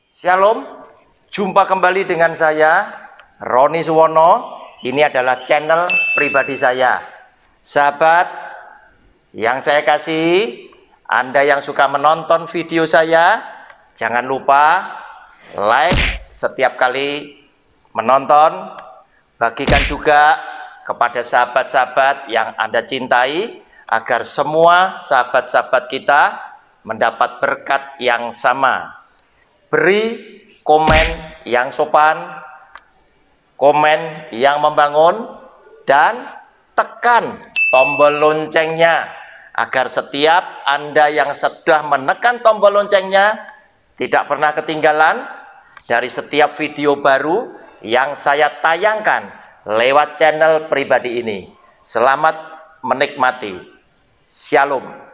Shalom, jumpa kembali dengan saya Roni Suwono. Ini adalah channel pribadi saya. Sahabat yang saya kasih, Anda yang suka menonton video saya, jangan lupa like setiap kali menonton. Bagikan juga kepada sahabat-sahabat yang Anda cintai, agar semua sahabat-sahabat kita mendapat berkat yang sama. Beri komen yang sopan, komen yang membangun, dan tekan tombol loncengnya agar setiap Anda yang sudah menekan tombol loncengnya tidak pernah ketinggalan dari setiap video baru yang saya tayangkan lewat channel pribadi ini. Selamat menikmati. Shalom.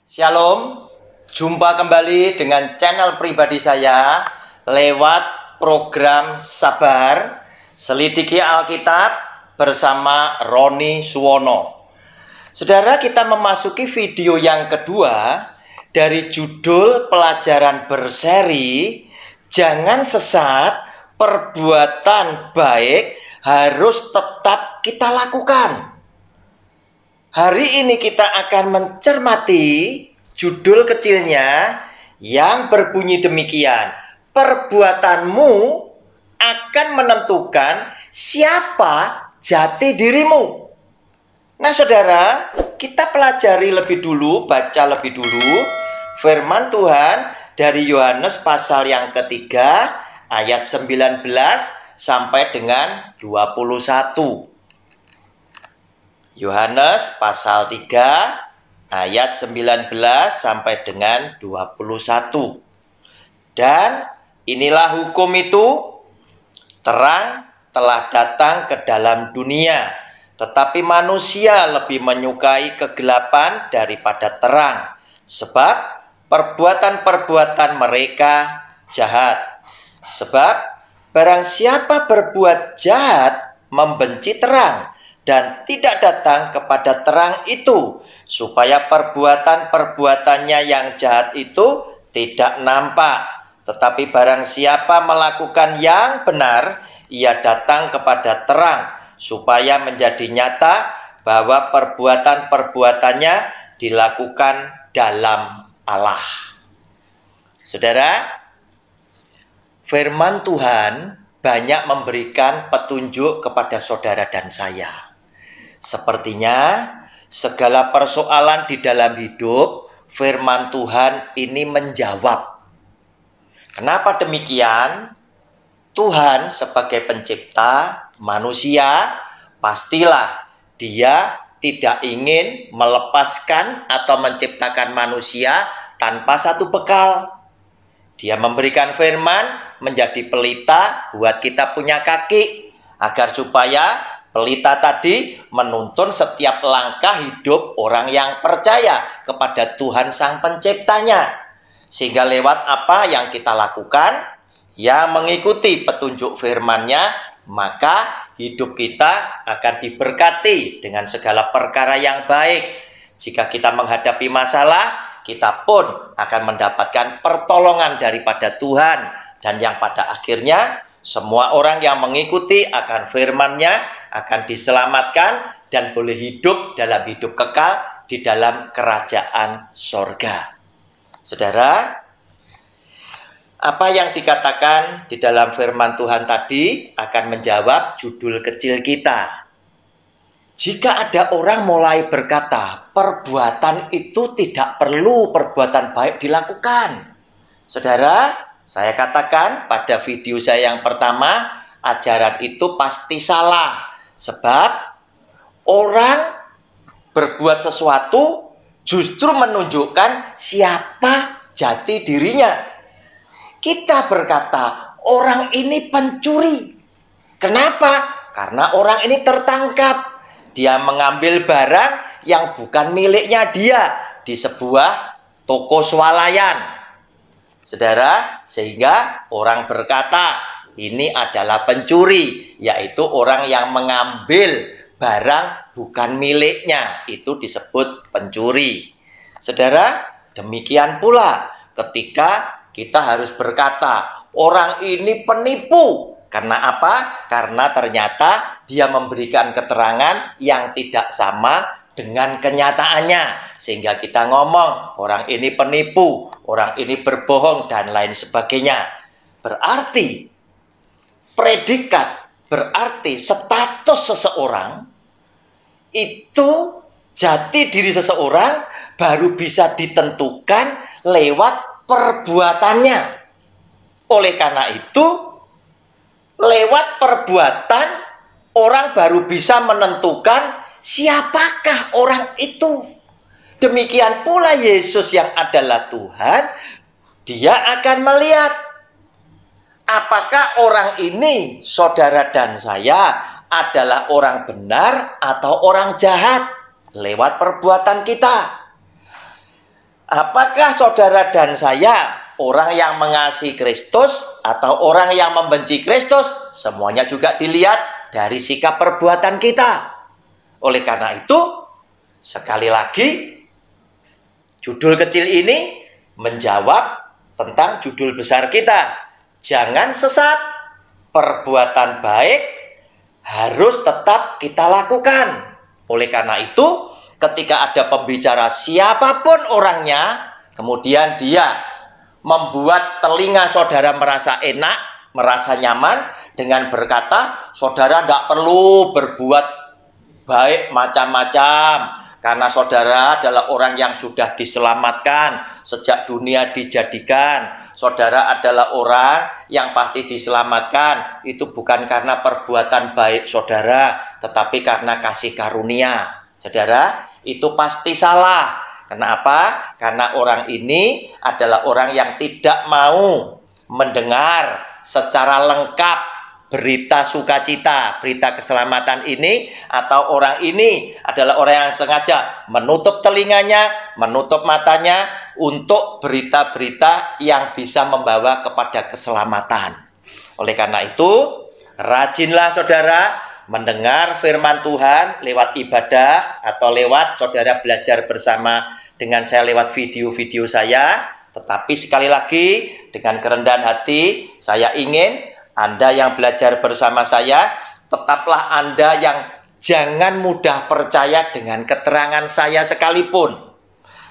Shalom, jumpa kembali dengan channel pribadi saya lewat program Sabar Selidiki Alkitab bersama Roni Suwono. Saudara, kita memasuki video yang kedua dari judul pelajaran berseri Jangan Sesat, Perbuatan Baik Harus Tetap Kita Lakukan. Hari ini kita akan mencermati judul kecilnya yang berbunyi demikian. Perbuatanmu akan menentukan siapa jati dirimu. Nah saudara, kita pelajari lebih dulu, baca lebih dulu firman Tuhan dari Yohanes pasal yang ketiga ayat 19 sampai dengan 21. Yohanes pasal 3 ayat 19 sampai dengan 21. Dan inilah hukum itu, terang telah datang ke dalam dunia, tetapi manusia lebih menyukai kegelapan daripada terang, sebab perbuatan-perbuatan mereka jahat. Sebab barang siapa berbuat jahat membenci terang dan tidak datang kepada terang itu, supaya perbuatan-perbuatannya yang jahat itu tidak nampak. Tetapi barang siapa melakukan yang benar, ia datang kepada terang, supaya menjadi nyata bahwa perbuatan-perbuatannya dilakukan dalam Allah. Saudara, firman Tuhan banyak memberikan petunjuk kepada saudara dan saya. Sepertinya segala persoalan di dalam hidup, firman Tuhan ini menjawab. Kenapa demikian? Tuhan sebagai pencipta manusia, pastilah Dia tidak ingin melepaskan atau menciptakan manusia tanpa satu bekal. Dia memberikan firman menjadi pelita buat kita punya kaki, agar supaya pelita tadi menuntun setiap langkah hidup orang yang percaya kepada Tuhan Sang Penciptanya. Sehingga lewat apa yang kita lakukan, yang mengikuti petunjuk firman-Nya, maka hidup kita akan diberkati dengan segala perkara yang baik. Jika kita menghadapi masalah, kita pun akan mendapatkan pertolongan daripada Tuhan. Dan yang pada akhirnya, semua orang yang mengikuti akan firman-Nya akan diselamatkan dan boleh hidup dalam hidup kekal di dalam kerajaan sorga. Saudara, apa yang dikatakan di dalam firman Tuhan tadi akan menjawab judul kecil kita. Jika ada orang mulai berkata, perbuatan itu tidak perlu perbuatan baik dilakukan. Saudara, saya katakan pada video saya yang pertama, ajaran itu pasti salah. Sebab orang berbuat sesuatu justru menunjukkan siapa jati dirinya. Kita berkata, orang ini pencuri. Kenapa? Karena orang ini tertangkap. Dia mengambil barang yang bukan miliknya dia di sebuah toko swalayan. Saudara, sehingga orang berkata ini adalah pencuri, yaitu orang yang mengambil barang bukan miliknya, itu disebut pencuri. Saudara, demikian pula ketika kita harus berkata orang ini penipu. Karena apa? Karena ternyata dia memberikan keterangan yang tidak sama dengan kenyataannya. Sehingga kita ngomong, orang ini penipu, orang ini berbohong, dan lain sebagainya. Berarti, predikat, berarti status seseorang, itu jati diri seseorang baru bisa ditentukan lewat perbuatannya. Oleh karena itu, lewat perbuatan, orang baru bisa menentukan siapakah orang itu. Demikian pula Yesus yang adalah Tuhan, dia akan melihat apakah orang ini, saudara dan saya, adalah orang benar atau orang jahat lewat perbuatan kita. Apakah saudara dan saya orang yang mengasihi Kristus atau orang yang membenci Kristus? Semuanya juga dilihat dari sikap perbuatan kita. Oleh karena itu, sekali lagi, judul kecil ini menjawab tentang judul besar kita. Jangan sesat, perbuatan baik harus tetap kita lakukan. Oleh karena itu, ketika ada pembicara siapapun orangnya, kemudian dia membuat telinga saudara merasa enak, merasa nyaman dengan berkata, saudara tidak perlu berbuat baik macam-macam, karena saudara adalah orang yang sudah diselamatkan sejak dunia dijadikan. Saudara adalah orang yang pasti diselamatkan. Itu bukan karena perbuatan baik saudara, tetapi karena kasih karunia. Saudara, itu pasti salah. Kenapa? Karena orang ini adalah orang yang tidak mau mendengar secara lengkap berita sukacita, berita keselamatan ini, atau orang ini adalah orang yang sengaja menutup telinganya, menutup matanya untuk berita-berita yang bisa membawa kepada keselamatan. Oleh karena itu, rajinlah saudara mendengar firman Tuhan lewat ibadah atau lewat saudara belajar bersama dengan saya lewat video-video saya. Tetapi sekali lagi dengan kerendahan hati saya ingin Anda yang belajar bersama saya, tetaplah Anda yang jangan mudah percaya dengan keterangan saya sekalipun,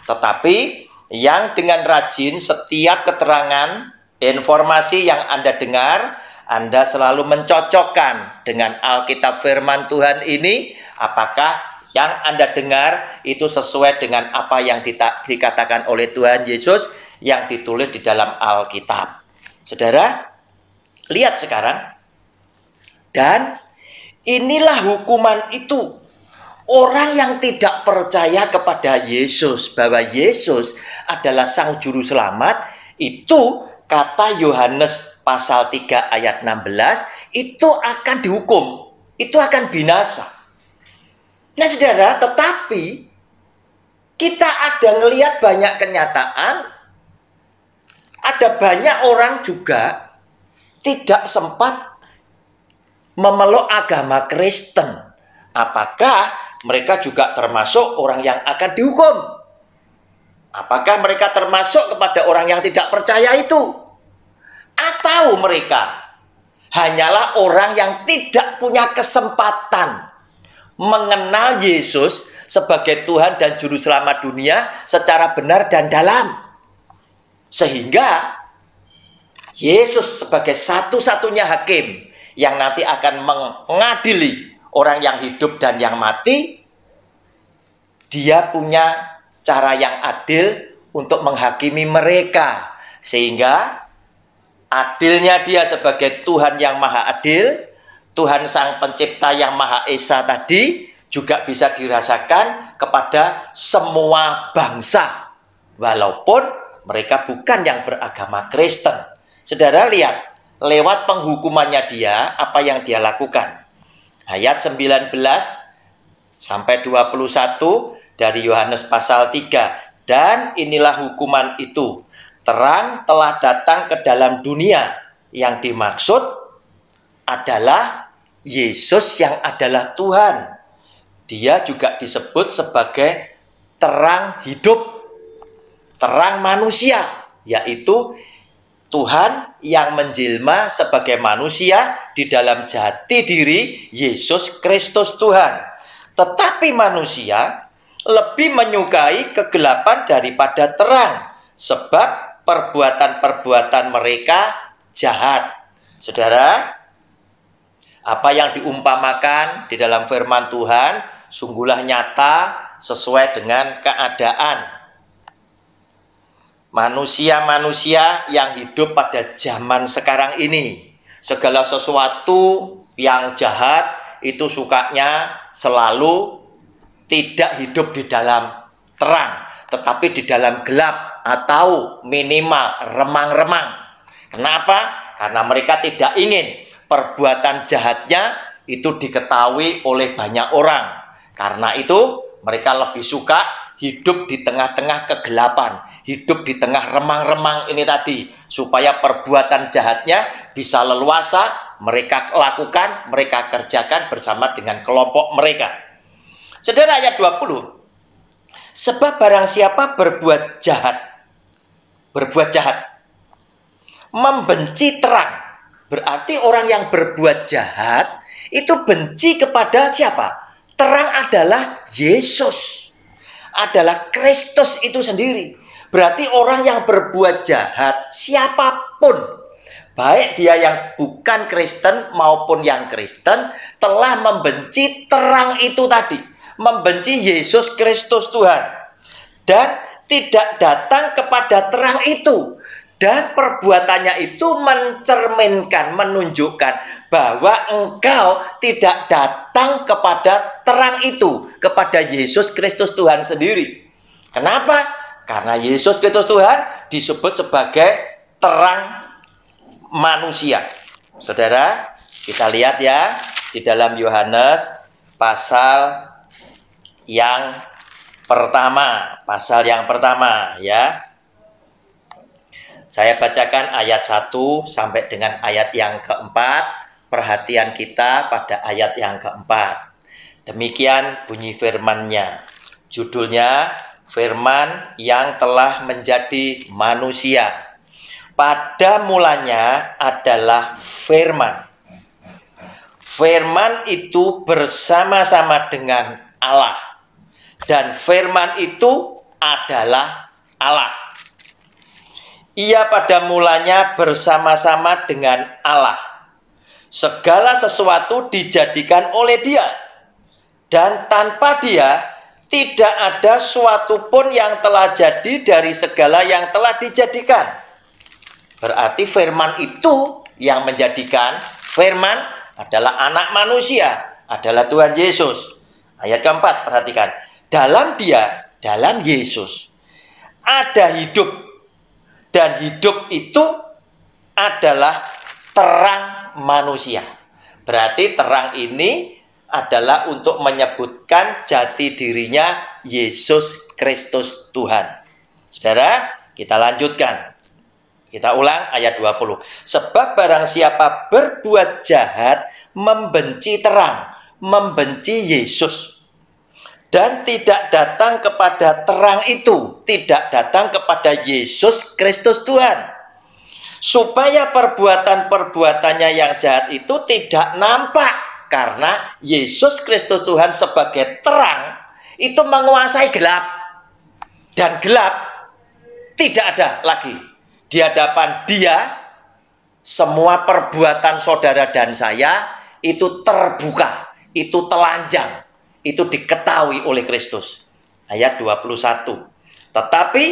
tetapi yang dengan rajin setiap keterangan informasi yang Anda dengar, Anda selalu mencocokkan dengan Alkitab firman Tuhan ini, apakah yang Anda dengar itu sesuai dengan apa yang dikatakan oleh Tuhan Yesus yang ditulis di dalam Alkitab. Saudara, lihat sekarang. Dan inilah hukuman itu. Orang yang tidak percaya kepada Yesus, bahwa Yesus adalah Sang Juru Selamat, itu kata Yohanes pasal 3 ayat 16, itu akan dihukum. Itu akan binasa. Nah saudara, tetapi kita ada ngelihat banyak kenyataan, ada banyak orang juga tidak sempat memeluk agama Kristen. Apakah mereka juga termasuk orang yang akan dihukum? Apakah mereka termasuk kepada orang yang tidak percaya itu? Atau mereka hanyalah orang yang tidak punya kesempatan mengenal Yesus sebagai Tuhan dan Juru Selamat dunia secara benar dan dalam, sehingga Yesus sebagai satu-satunya hakim yang nanti akan mengadili orang yang hidup dan yang mati, dia punya cara yang adil untuk menghakimi mereka, sehingga adilnya dia sebagai Tuhan yang maha adil, Tuhan Sang Pencipta yang Maha Esa tadi juga bisa dirasakan kepada semua bangsa, walaupun mereka bukan yang beragama Kristen. Saudara lihat, lewat penghukumannya dia, apa yang dia lakukan. Ayat 19 sampai 21 dari Yohanes pasal 3. Dan inilah hukuman itu. Terang telah datang ke dalam dunia. Yang dimaksud adalah Yesus yang adalah Tuhan. Dia juga disebut sebagai terang hidup, terang manusia, yaitu Tuhan yang menjelma sebagai manusia di dalam jati diri Yesus Kristus Tuhan. Tetapi manusia lebih menyukai kegelapan daripada terang, sebab perbuatan-perbuatan mereka jahat. Saudara, apa yang diumpamakan di dalam firman Tuhan sungguhlah nyata sesuai dengan keadaan manusia-manusia yang hidup pada zaman sekarang ini. Segala sesuatu yang jahat itu sukanya selalu tidak hidup di dalam terang, tetapi di dalam gelap atau minimal remang-remang. Kenapa? Karena mereka tidak ingin perbuatan jahatnya itu diketahui oleh banyak orang. Karena itu mereka lebih suka hidup di tengah-tengah kegelapan, hidup di tengah remang-remang ini tadi, supaya perbuatan jahatnya bisa leluasa mereka lakukan, mereka kerjakan bersama dengan kelompok mereka. Saudara, ayat 20, sebab barang siapa berbuat jahat, membenci terang, berarti orang yang berbuat jahat itu benci kepada siapa? Terang adalah Yesus, adalah Kristus itu sendiri. Berarti orang yang berbuat jahat, siapapun, baik dia yang bukan Kristen maupun yang Kristen, telah membenci terang itu tadi, membenci Yesus Kristus Tuhan, dan tidak datang kepada terang itu. Dan perbuatannya itu mencerminkan, menunjukkan bahwa engkau tidak datang kepada terang itu, kepada Yesus Kristus Tuhan sendiri. Kenapa? Karena Yesus Kristus Tuhan disebut sebagai terang manusia. Saudara, kita lihat ya di dalam Yohanes pasal yang pertama, ya. Saya bacakan ayat 1 sampai dengan ayat yang keempat. Perhatian kita pada ayat yang keempat. Demikian bunyi firman-Nya. Judulnya, firman yang telah menjadi manusia. Pada mulanya adalah firman. Firman itu bersama-sama dengan Allah. Dan firman itu adalah Allah. Ia pada mulanya bersama-sama dengan Allah. Segala sesuatu dijadikan oleh Dia. Dan tanpa Dia, tidak ada suatu pun yang telah jadi dari segala yang telah dijadikan. Berarti firman itu yang menjadikan. Firman adalah anak manusia, adalah Tuhan Yesus. Ayat keempat, perhatikan. Dalam Dia, dalam Yesus, ada hidup. Dan hidup itu adalah terang manusia. Berarti terang ini adalah untuk menyebutkan jati dirinya Yesus Kristus Tuhan. Saudara, kita lanjutkan. Kita ulang ayat 20. Sebab barang siapa berbuat jahat, membenci terang, membenci Yesus, dan tidak datang kepada terang itu, tidak datang kepada Yesus Kristus Tuhan, supaya perbuatan-perbuatannya yang jahat itu tidak nampak, karena Yesus Kristus Tuhan sebagai terang itu menguasai gelap, dan gelap tidak ada lagi di hadapan Dia. Semua perbuatan saudara dan saya itu terbuka, itu telanjang, itu diketahui oleh Kristus. Ayat 21. Tetapi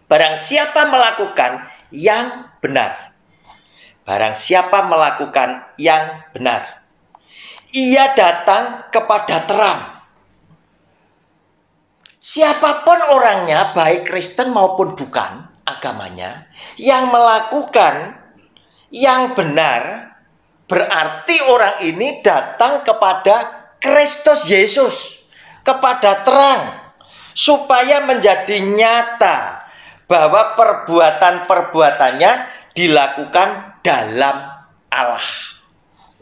barang siapa melakukan yang benar, barang siapa melakukan yang benar, ia datang kepada terang. Siapapun orangnya, baik Kristen maupun bukan agamanya, yang melakukan yang benar, berarti orang ini datang kepada Kristus Yesus, kepada terang, supaya menjadi nyata bahwa perbuatan-perbuatannya dilakukan dalam Allah.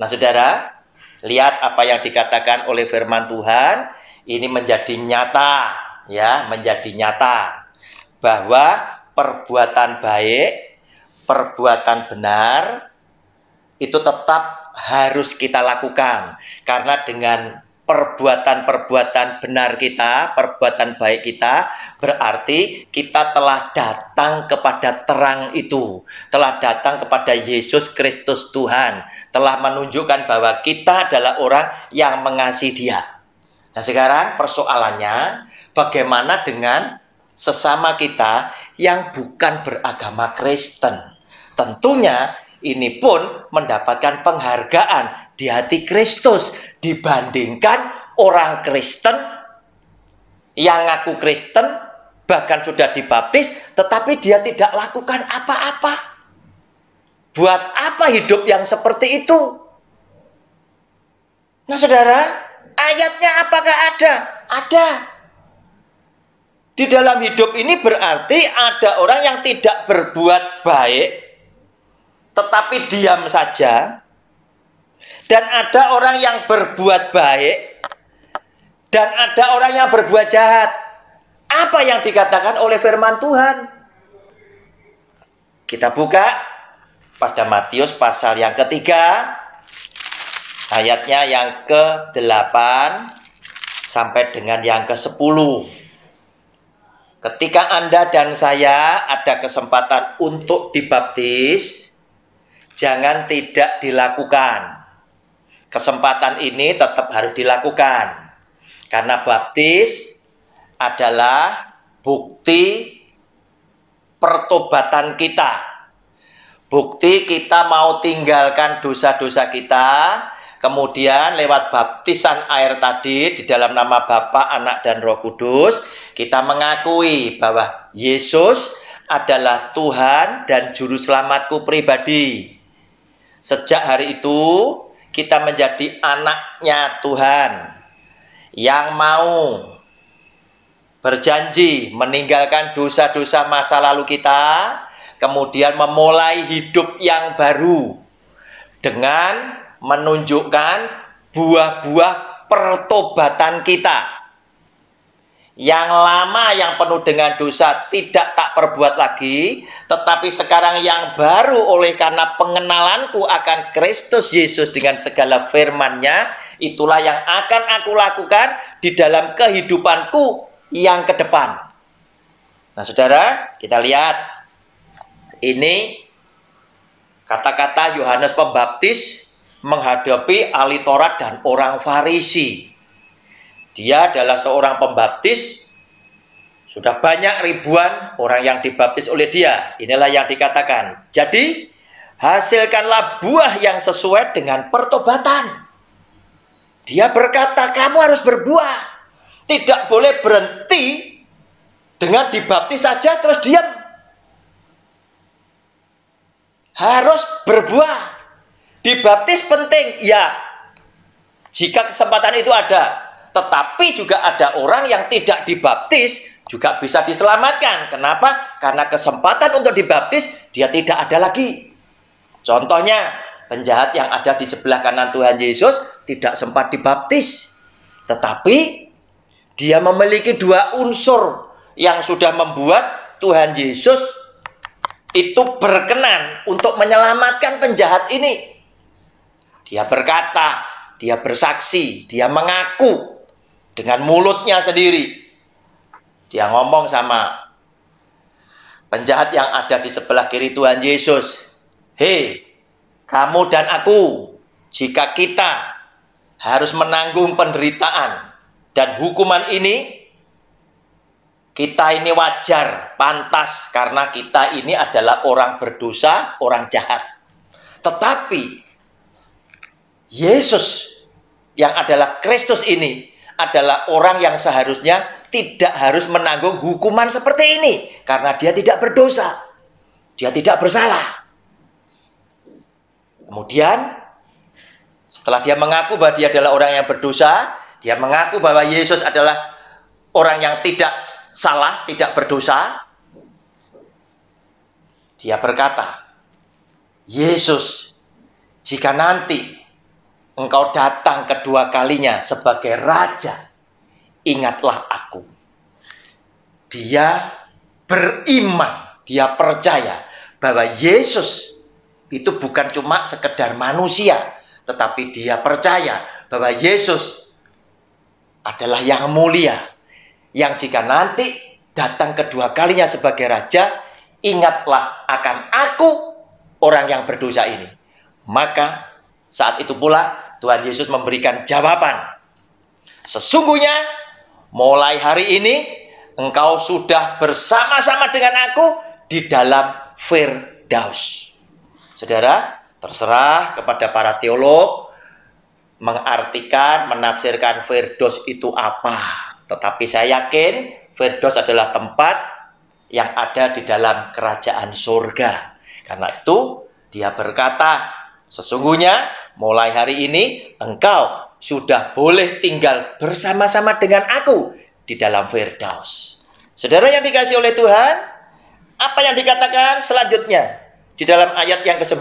Nah, saudara, lihat apa yang dikatakan oleh firman Tuhan, ini menjadi nyata, ya, menjadi nyata bahwa perbuatan baik, perbuatan benar itu tetap harus kita lakukan. Karena dengan perbuatan-perbuatan benar kita, perbuatan baik kita, berarti kita telah datang kepada terang itu, telah datang kepada Yesus Kristus Tuhan, telah menunjukkan bahwa kita adalah orang yang mengasihi Dia. Nah, sekarang persoalannya, bagaimana dengan sesama kita yang bukan beragama Kristen? Tentunya ini pun mendapatkan penghargaan di hati Kristus dibandingkan orang Kristen yang ngaku Kristen, bahkan sudah dibaptis, tetapi dia tidak lakukan apa-apa. Buat apa hidup yang seperti itu? Nah, saudara, ayatnya apakah ada? Ada. Di dalam hidup ini berarti ada orang yang tidak berbuat baik, tetapi diam saja. Dan ada orang yang berbuat baik, dan ada orang yang berbuat jahat. Apa yang dikatakan oleh firman Tuhan? Kita buka pada Matius pasal yang ketiga, ayatnya yang ke-8 sampai dengan yang ke-10. Ketika Anda dan saya ada kesempatan untuk dibaptis, jangan tidak dilakukan. Kesempatan ini tetap harus dilakukan. Karena baptis adalah bukti pertobatan kita. Bukti kita mau tinggalkan dosa-dosa kita. Kemudian lewat baptisan air tadi di dalam nama Bapa, Anak, dan Roh Kudus, kita mengakui bahwa Yesus adalah Tuhan dan Juru Selamatku pribadi. Sejak hari itu, kita menjadi anaknya Tuhan yang mau berjanji meninggalkan dosa-dosa masa lalu kita, kemudian memulai hidup yang baru dengan menunjukkan buah-buah pertobatan kita. Yang lama yang penuh dengan dosa tidak tak perbuat lagi, tetapi sekarang yang baru oleh karena pengenalanku akan Kristus Yesus dengan segala firman-Nya, itulah yang akan aku lakukan di dalam kehidupanku yang ke depan. Nah, saudara, kita lihat ini kata-kata Yohanes Pembaptis menghadapi ahli Taurat dan orang Farisi. Dia adalah seorang pembaptis. Sudah banyak ribuan orang yang dibaptis oleh dia. Inilah yang dikatakan. Jadi, hasilkanlah buah yang sesuai dengan pertobatan. Dia berkata, kamu harus berbuah. Tidak boleh berhenti dengan dibaptis saja terus diam. Harus berbuah. Dibaptis penting, ya. Jika kesempatan itu ada. Tetapi juga ada orang yang tidak dibaptis juga bisa diselamatkan. Kenapa? Karena kesempatan untuk dibaptis dia tidak ada lagi. Contohnya, penjahat yang ada di sebelah kanan Tuhan Yesus tidak sempat dibaptis. Tetapi dia memiliki dua unsur yang sudah membuat Tuhan Yesus itu berkenan untuk menyelamatkan penjahat ini. Dia berkata, dia bersaksi, dia mengaku dengan mulutnya sendiri. Dia ngomong sama penjahat yang ada di sebelah kiri Tuhan Yesus. Hei, kamu dan aku, jika kita harus menanggung penderitaan dan hukuman ini, kita ini wajar, pantas, karena kita ini adalah orang berdosa, orang jahat. Tetapi Yesus yang adalah Kristus ini adalah orang yang seharusnya tidak harus menanggung hukuman seperti ini. Karena dia tidak berdosa. Dia tidak bersalah. Kemudian, setelah dia mengaku bahwa dia adalah orang yang berdosa, dia mengaku bahwa Yesus adalah orang yang tidak salah, tidak berdosa. Dia berkata, Yesus, jika nanti engkau datang kedua kalinya sebagai raja, ingatlah aku. Dia beriman, dia percaya bahwa Yesus itu bukan cuma sekedar manusia, tetapi dia percaya bahwa Yesus adalah yang mulia, yang jika nanti datang kedua kalinya sebagai raja, ingatlah akan aku, orang yang berdosa ini. Maka saat itu pula Tuhan Yesus memberikan jawaban. Sesungguhnya mulai hari ini engkau sudah bersama-sama dengan aku di dalam Firdaus. Saudara, terserah kepada para teolog mengartikan, menafsirkan Firdaus itu apa. Tetapi saya yakin Firdaus adalah tempat yang ada di dalam kerajaan surga. Karena itu dia berkata, sesungguhnya mulai hari ini engkau sudah boleh tinggal bersama-sama dengan aku di dalam Firdaus. Saudara yang dikasihi oleh Tuhan, apa yang dikatakan selanjutnya di dalam ayat yang ke-9?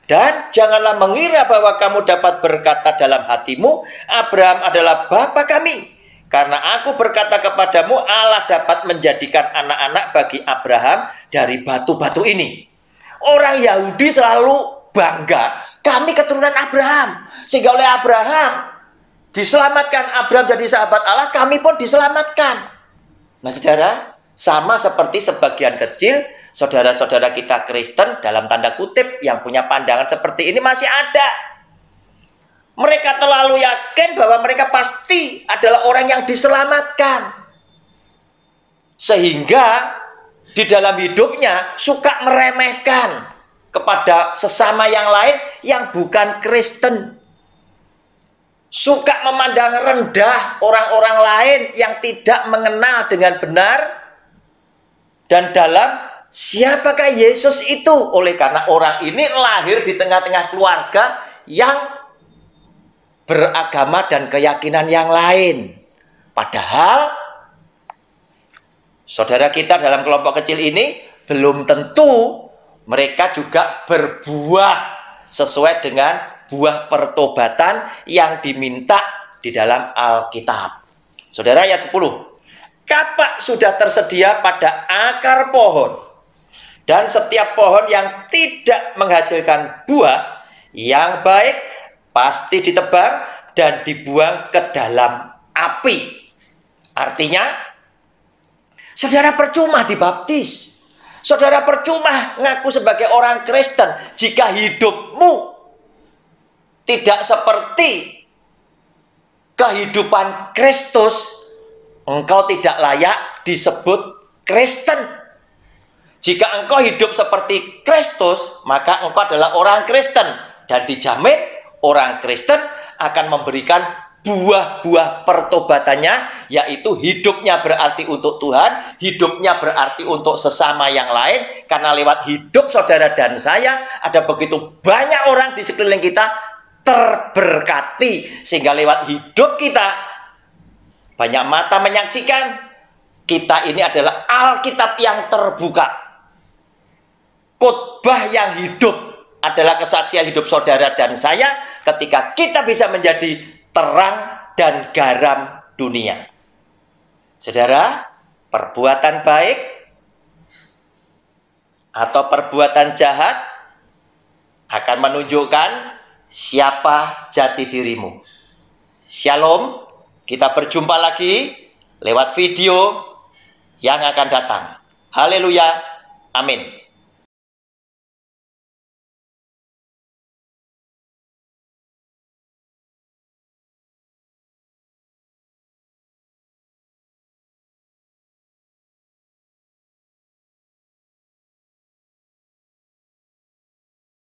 Dan janganlah mengira bahwa kamu dapat berkata dalam hatimu, Abraham adalah bapa kami. Karena aku berkata kepadamu, Allah dapat menjadikan anak-anak bagi Abraham dari batu-batu ini. Orang Yahudi selalu bangga, kami keturunan Abraham. Sehingga oleh Abraham diselamatkan, Abraham jadi sahabat Allah, kami pun diselamatkan. Nah saudara, sama seperti sebagian kecil saudara-saudara kita Kristen dalam tanda kutip yang punya pandangan seperti ini masih ada. Mereka terlalu yakin bahwa mereka pasti adalah orang yang diselamatkan. Sehingga di dalam hidupnya suka meremehkan kepada sesama yang lain yang bukan Kristen. Suka memandang rendah orang-orang lain yang tidak mengenal dengan benar dan dalam siapakah Yesus itu. Oleh karena orang ini lahir di tengah-tengah keluarga yang beragama dan keyakinan yang lain. Padahal saudara kita dalam kelompok kecil ini belum tentu mereka juga berbuah sesuai dengan buah pertobatan yang diminta di dalam Alkitab. Saudara, ayat 10. Kapak sudah tersedia pada akar pohon, dan setiap pohon yang tidak menghasilkan buah yang baik pasti ditebang dan dibuang ke dalam api. Artinya, saudara percuma dibaptis. Saudara percuma ngaku sebagai orang Kristen jika hidupmu tidak seperti kehidupan Kristus. Engkau tidak layak disebut Kristen. Jika engkau hidup seperti Kristus, maka engkau adalah orang Kristen. Dan dijamin orang Kristen akan memberikan buah-buah pertobatannya, yaitu hidupnya berarti untuk Tuhan, hidupnya berarti untuk sesama yang lain, karena lewat hidup saudara dan saya, ada begitu banyak orang di sekeliling kita terberkati, sehingga lewat hidup kita, banyak mata menyaksikan, kita ini adalah Alkitab yang terbuka, khotbah yang hidup, adalah kesaksian hidup saudara dan saya ketika kita bisa menjadi terang dan garam dunia. Saudara, perbuatan baik atau perbuatan jahat akan menunjukkan siapa jati dirimu. Shalom, kita berjumpa lagi lewat video yang akan datang. Haleluya, amin.